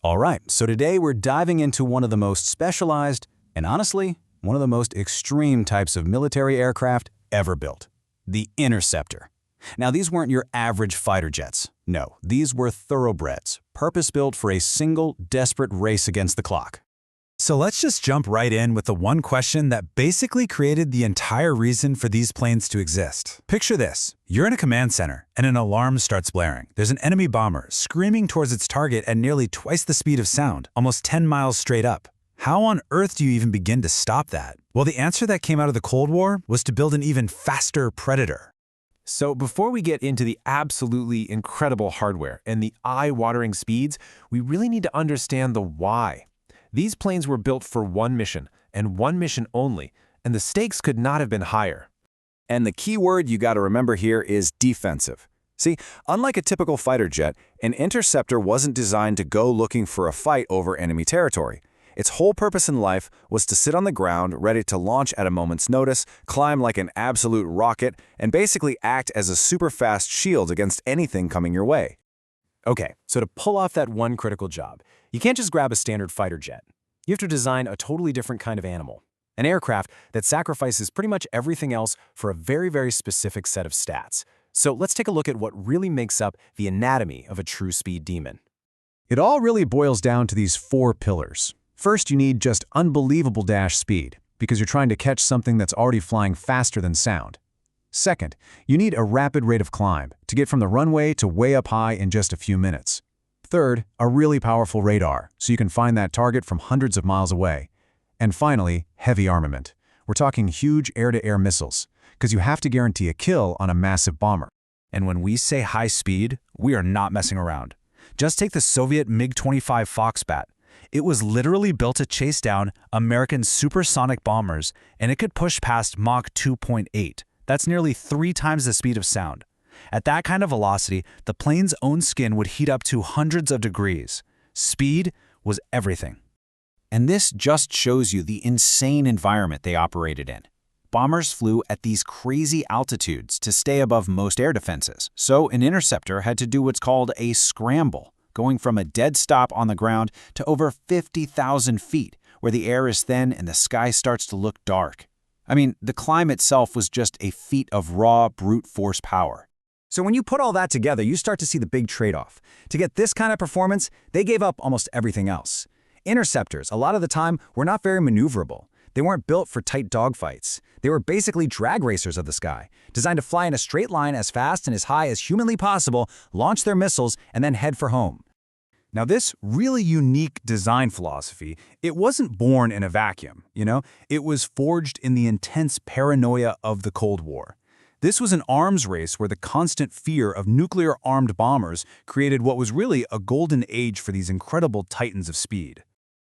All right, so today we're diving into one of the most specialized and honestly, one of the most extreme types of military aircraft ever built, the Interceptor. Now, these weren't your average fighter jets. No, these were thoroughbreds, purpose-built for a single, desperate race against the clock. So let's just jump right in with the one question that basically created the entire reason for these planes to exist. Picture this. You're in a command center, and an alarm starts blaring. There's an enemy bomber screaming towards its target at nearly twice the speed of sound, almost 10 miles straight up. How on earth do you even begin to stop that? Well, the answer that came out of the Cold War was to build an even faster Predator. So before we get into the absolutely incredible hardware and the eye-watering speeds, we really need to understand the why. These planes were built for one mission, and one mission only, and the stakes could not have been higher. And the key word you got to remember here is defensive. See, unlike a typical fighter jet, an interceptor wasn't designed to go looking for a fight over enemy territory. Its whole purpose in life was to sit on the ground, ready to launch at a moment's notice, climb like an absolute rocket, and basically act as a super-fast shield against anything coming your way. Okay, so to pull off that one critical job, you can't just grab a standard fighter jet. You have to design a totally different kind of animal, an aircraft that sacrifices pretty much everything else for a very, very specific set of stats. So let's take a look at what really makes up the anatomy of a true speed demon. It all really boils down to these four pillars. First, you need just unbelievable dash speed, because you're trying to catch something that's already flying faster than sound. Second, you need a rapid rate of climb to get from the runway to way up high in just a few minutes. Third, a really powerful radar, so you can find that target from hundreds of miles away. And finally, heavy armament. We're talking huge air-to-air missiles, because you have to guarantee a kill on a massive bomber. And when we say high speed, we are not messing around. Just take the Soviet MiG-25 Foxbat. It was literally built to chase down American supersonic bombers, and it could push past Mach 2.8. That's nearly 3 times the speed of sound. At that kind of velocity, the plane's own skin would heat up to hundreds of degrees. Speed was everything. And this just shows you the insane environment they operated in. Bombers flew at these crazy altitudes to stay above most air defenses, so an interceptor had to do what's called a scramble, going from a dead stop on the ground to over 50,000 feet, where the air is thin and the sky starts to look dark. I mean, the climb itself was just a feat of raw, brute force power. So when you put all that together, you start to see the big trade-off. To get this kind of performance, they gave up almost everything else. Interceptors, a lot of the time, were not very maneuverable. They weren't built for tight dogfights. They were basically drag racers of the sky, designed to fly in a straight line as fast and as high as humanly possible, launch their missiles, and then head for home. Now, this really unique design philosophy, it wasn't born in a vacuum, It was forged in the intense paranoia of the Cold War. This was an arms race where the constant fear of nuclear-armed bombers created what was really a golden age for these incredible titans of speed.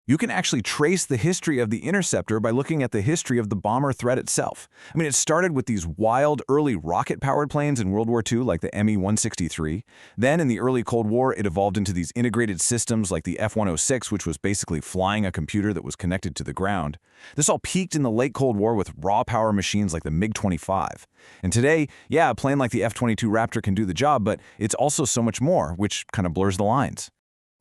You can actually trace the history of the Interceptor by looking at the history of the bomber threat itself. I mean, it started with these wild, early rocket-powered planes in World War II, like the Me-163. Then, in the early Cold War, it evolved into these integrated systems like the F-106, which was basically flying a computer that was connected to the ground. This all peaked in the late Cold War with raw-power machines like the MiG-25. And today, yeah, a plane like the F-22 Raptor can do the job, but it's also so much more, which kind of blurs the lines.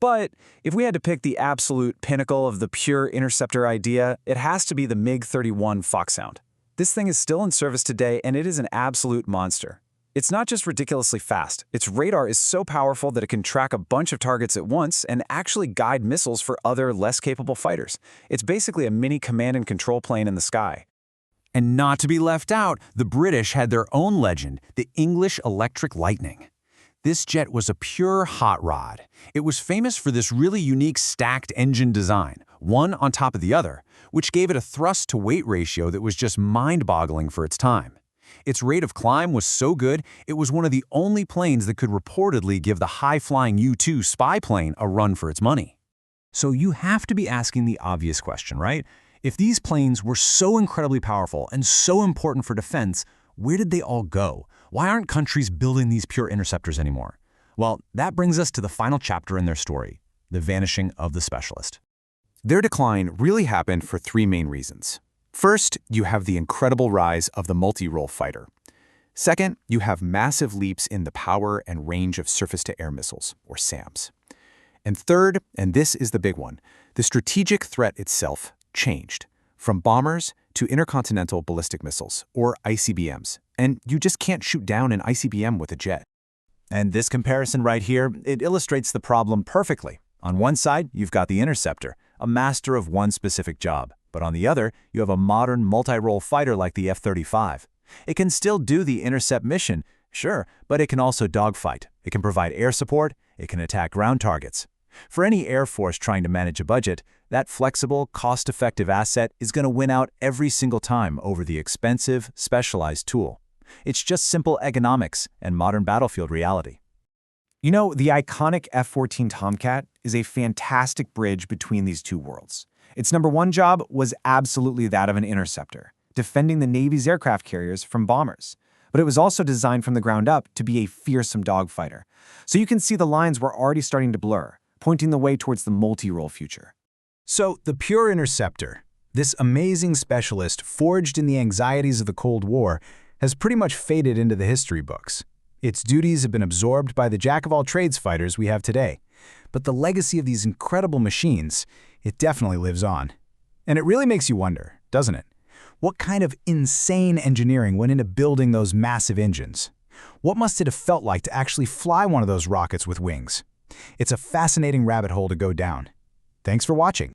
But if we had to pick the absolute pinnacle of the pure interceptor idea, it has to be the MiG-31 Foxhound. This thing is still in service today, and it is an absolute monster. It's not just ridiculously fast. Its radar is so powerful that it can track a bunch of targets at once and actually guide missiles for other, less capable fighters. It's basically a mini command and control plane in the sky. And not to be left out, the British had their own legend, the English Electric Lightning. This jet was a pure hot rod. It was famous for this really unique stacked engine design, one on top of the other, which gave it a thrust-to-weight ratio that was just mind-boggling for its time. Its rate of climb was so good, it was one of the only planes that could reportedly give the high-flying U-2 spy plane a run for its money. So you have to be asking the obvious question, right? If these planes were so incredibly powerful and so important for defense, where did they all go? Why aren't countries building these pure interceptors anymore? Well, that brings us to the final chapter in their story, the vanishing of the specialist. Their decline really happened for 3 main reasons. First, you have the incredible rise of the multi-role fighter. Second, you have massive leaps in the power and range of surface-to-air missiles, or SAMs. And third, and this is the big one, the strategic threat itself changed from bombers to intercontinental ballistic missiles, or ICBMs. And you just can't shoot down an ICBM with a jet. And this comparison right here, it illustrates the problem perfectly. On one side, you've got the Interceptor, a master of one specific job. But on the other, you have a modern multi-role fighter like the F-35. It can still do the intercept mission, sure, but it can also dogfight. It can provide air support. It can attack ground targets. For any Air Force trying to manage a budget, that flexible, cost-effective asset is going to win out every single time over the expensive, specialized tool. It's just simple economics and modern battlefield reality. You know, the iconic F-14 Tomcat is a fantastic bridge between these two worlds. Its number one job was absolutely that of an interceptor, defending the Navy's aircraft carriers from bombers. But it was also designed from the ground up to be a fearsome dogfighter. So you can see the lines were already starting to blur, pointing the way towards the multi-role future. So, the pure interceptor, this amazing specialist forged in the anxieties of the Cold War, has pretty much faded into the history books. Its duties have been absorbed by the jack-of-all-trades fighters we have today. But the legacy of these incredible machines, it definitely lives on. And it really makes you wonder, doesn't it? What kind of insane engineering went into building those massive engines? What must it have felt like to actually fly one of those rockets with wings? It's a fascinating rabbit hole to go down. Thanks for watching.